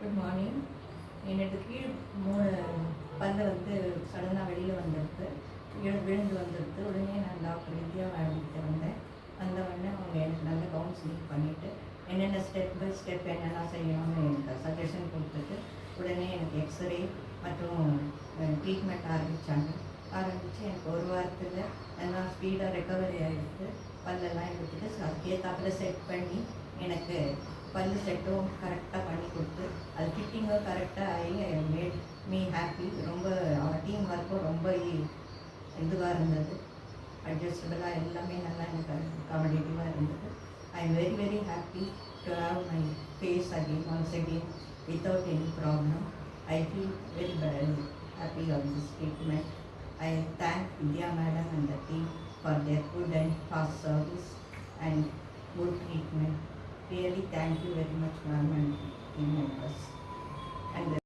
Good morning. என்னோட கீழ் 3 பல்ல சடனாக வெளியில் வந்துடுது, விழுந்து வந்துடுது. உடனே நான் டாக்டர் வித்யா மேடம்கிட்ட வந்தேன். வந்த உடனே அவங்க எனக்கு நல்ல கவுன்சிலிங் பண்ணிவிட்டு என்னென்ன ஸ்டெப் பை ஸ்டெப் என்னெல்லாம் செய்யணும்னு எனக்கு சஜஷன் கொடுத்துட்டு உடனே எனக்கு எக்ஸ்ரே மற்றும் ட்ரீட்மெண்ட் ஆரம்பித்து எனக்கு ஒரு வாரத்தில் நல்லா ஸ்பீடாக ரெக்கவரி ஆகிடுது. பல்லெல்லாம் எடுத்துட்டு அதுக்கேற்றாப்புல செட் பண்ணி எனக்கு பல்லு செட்டும் கரெக்டாக பண்ணி கொடுத்து அது ஃபிட்டிங்கும் கரெக்டாக ஆகி மேட் மீ ஹாப்பி. ரொம்ப அவர் டீம் ஒர்க்கும் ரொம்ப இதுவாக இருந்தது. அட்ஜஸ்டபுளாக எல்லாமே நல்லா எனக்கு அக்காமடேட்டிவாக இருந்தது. I am very very happy to have my face once again without any problem. I feel very happy of this treatment. I thank Vidya Madam and the team for their good and fast service and good treatment. Really thank you very much, ma'am and team members. And